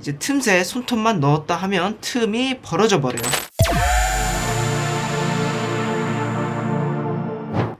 이제 틈새 손톱만 넣었다 하면 틈이 벌어져 버려요.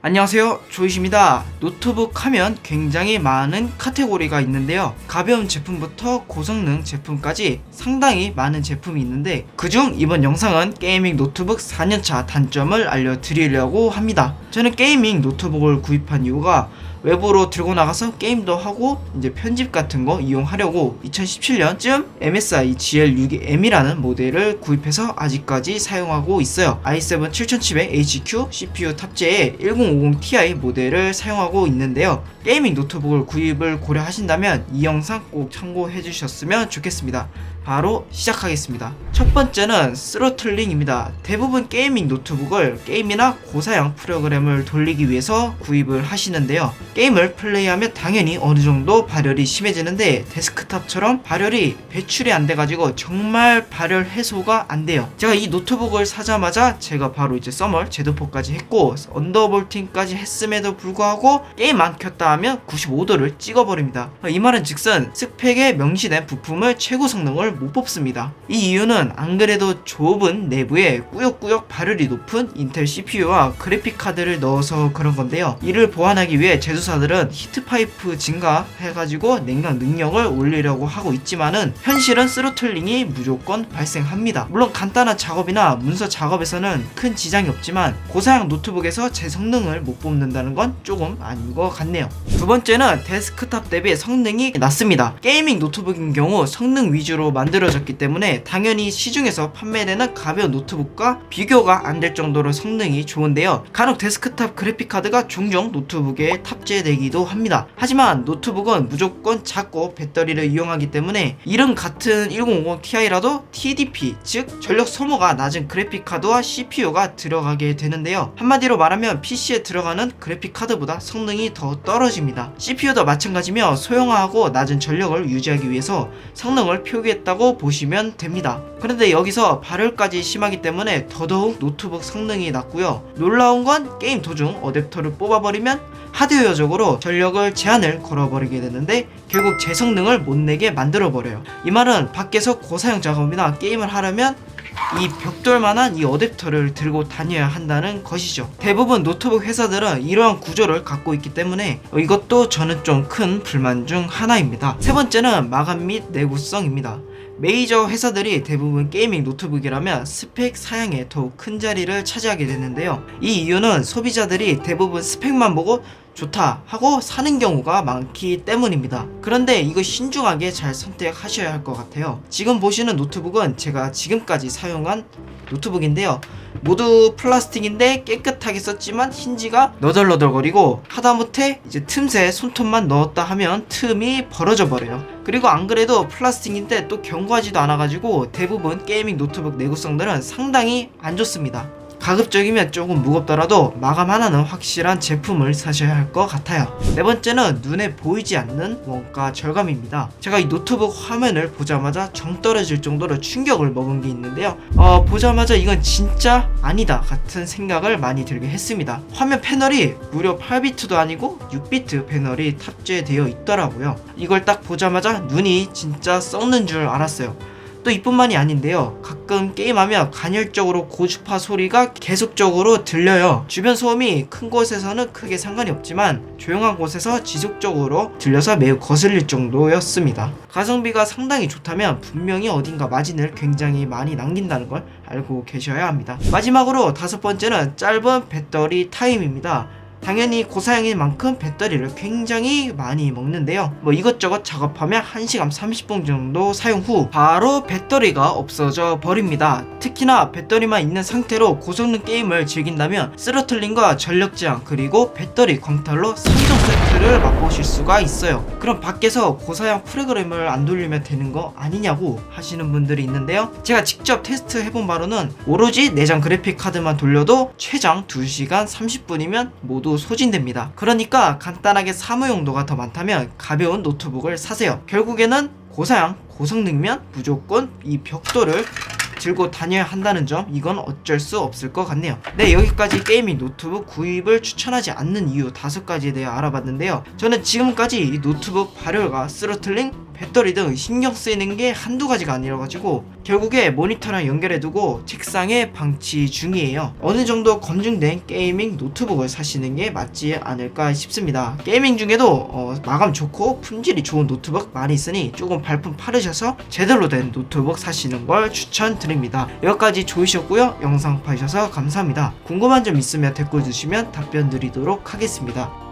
안녕하세요, 조이시입니다. 노트북 하면 굉장히 많은 카테고리가 있는데요. 가벼운 제품부터 고성능 제품까지 상당히 많은 제품이 있는데, 그중 이번 영상은 게이밍 노트북 4년차 단점을 알려드리려고 합니다. 저는 게이밍 노트북을 구입한 이유가 외부로 들고 나가서 게임도 하고 이제 편집 같은 거 이용하려고 2017년쯤 MSI GL62M이라는 모델을 구입해서 아직까지 사용하고 있어요. i7 7700HQ CPU 탑재의 1050ti 모델을 사용하고 있는데요. 게이밍 노트북을 구입을 고려하신다면 이 영상 꼭 참고해 주셨으면 좋겠습니다. 바로 시작하겠습니다. 첫 번째는 스로틀링입니다. 대부분 게이밍 노트북을 게임이나 고사양 프로그램을 돌리기 위해서 구입을 하시는데요. 게임을 플레이하면 당연히 어느 정도 발열이 심해지는데, 데스크탑처럼 발열이 배출이 안 돼가지고 정말 발열 해소가 안 돼요. 제가 이 노트북을 사자마자 제가 바로 이제 서멀 제도포까지 했고 언더볼팅까지 했음에도 불구하고 게임 안 켰다 하면 95도를 찍어버립니다. 이 말은 즉슨 스펙에 명시된 부품을 최고 성능을 못 뽑습니다. 이 이유는 안 그래도 좁은 내부에 꾸역꾸역 발열이 높은 인텔 CPU와 그래픽카드를 넣어서 그런 건데요. 이를 보완하기 위해 제조사들은 히트파이프 증가해가지고 냉각 능력을 올리려고 하고 있지만은 현실은 스로틀링이 무조건 발생합니다. 물론 간단한 작업이나 문서 작업에서는 큰 지장이 없지만 고사양 노트북에서 제 성능을 못 뽑는다는 건 조금 아닌 것 같네요. 두 번째는 데스크탑 대비 성능이 낮습니다. 게이밍 노트북인 경우 성능 위주로 만들어졌기 때문에 당연히 시중에서 판매되는 가벼운 노트북과 비교가 안 될 정도로 성능이 좋은데요. 간혹 데스크탑 그래픽카드가 종종 노트북에 탑재되기도 합니다. 하지만 노트북은 무조건 작고 배터리를 이용하기 때문에 이름 같은 1050ti라도 TDP, 즉 전력 소모가 낮은 그래픽카드와 CPU가 들어가게 되는데요. 한마디로 말하면 PC에 들어가는 그래픽카드보다 성능이 더 떨어집니다. CPU도 마찬가지며 소형화하고 낮은 전력을 유지하기 위해서 성능을 표기했다고 보시면 됩니다. 그런데 여기서 발열까지 심하기 때문에 더더욱 노트북 성능이 낮고요. 놀라운 건 게임 도중 어댑터를 뽑아버리면 하드웨어적으로 전력을 제한을 걸어버리게 되는데 결국 제 성능을 못 내게 만들어버려요. 이 말은 밖에서 고사양 작업이나 게임을 하려면 이 벽돌만한 이 어댑터를 들고 다녀야 한다는 것이죠. 대부분 노트북 회사들은 이러한 구조를 갖고 있기 때문에 이것도 저는 좀 큰 불만 중 하나입니다. 세 번째는 마감 및 내구성입니다. 메이저 회사들이 대부분 게이밍 노트북이라면 스펙 사양에 더욱 큰 자리를 차지하게 되는데요. 이 이유는 소비자들이 대부분 스펙만 보고 좋다 하고 사는 경우가 많기 때문입니다. 그런데 이거 신중하게 잘 선택하셔야 할 것 같아요. 지금 보시는 노트북은 제가 지금까지 사용한 노트북인데요. 모두 플라스틱인데 깨끗하게 썼지만 힌지가 너덜너덜거리고 하다못해 이제 틈새 손톱만 넣었다 하면 틈이 벌어져 버려요. 그리고 안 그래도 플라스틱인데 또 견고하지도 않아가지고 대부분 게이밍 노트북 내구성들은 상당히 안 좋습니다. 가급적이면 조금 무겁더라도 마감 하나는 확실한 제품을 사셔야 할 것 같아요. 네 번째는 눈에 보이지 않는 원가 절감입니다. 제가 이 노트북 화면을 보자마자 정 떨어질 정도로 충격을 먹은 게 있는데요. 보자마자 이건 진짜 아니다 같은 생각을 많이 들게 했습니다. 화면 패널이 무려 8비트도 아니고 6비트 패널이 탑재되어 있더라고요. 이걸 딱 보자마자 눈이 진짜 썩는 줄 알았어요. 또 이뿐만이 아닌데요. 가끔 게임하면 간헐적으로 고주파 소리가 계속적으로 들려요. 주변 소음이 큰 곳에서는 크게 상관이 없지만 조용한 곳에서 지속적으로 들려서 매우 거슬릴 정도였습니다. 가성비가 상당히 좋다면 분명히 어딘가 마진을 굉장히 많이 남긴다는 걸 알고 계셔야 합니다. 마지막으로 다섯 번째는 짧은 배터리 타임입니다. 당연히 고사양인 만큼 배터리를 굉장히 많이 먹는데요. 이것저것 작업하면 1시간 30분 정도 사용 후 바로 배터리가 없어져 버립니다. 특히나 배터리만 있는 상태로 고성능 게임을 즐긴다면 스로틀링과 전력 제한 그리고 배터리 광탈로 3종 세트를 맛보실 수가 있어요. 그럼 밖에서 고사양 프로그램을 안 돌리면 되는 거 아니냐고 하시는 분들이 있는데요. 제가 직접 테스트 해본 바로는 오로지 내장 그래픽 카드만 돌려도 최장 2시간 30분이면 모두 소진됩니다. 그러니까 간단하게 사무 용도가 더 많다면 가벼운 노트북을 사세요. 결국에는 고사양, 고성능이면 무조건 이 벽돌을 들고 다녀야 한다는 점, 이건 어쩔 수 없을 것 같네요. 네, 여기까지 게이밍 노트북 구입을 추천하지 않는 이유 5가지에 대해 알아봤는데요. 저는 지금까지 이 노트북 발열과 스로틀링 배터리 등 신경 쓰이는 게 한두 가지가 아니라가지고 결국에 모니터랑 연결해두고 책상에 방치 중이에요. 어느 정도 검증된 게이밍 노트북을 사시는 게 맞지 않을까 싶습니다. 게이밍 중에도 마감 좋고 품질이 좋은 노트북 많이 있으니 조금 발품 팔으셔서 제대로 된 노트북 사시는 걸 추천드립니다. 여기까지 좋으셨고요. 영상 봐주셔서 감사합니다. 궁금한 점 있으면 댓글 주시면 답변 드리도록 하겠습니다.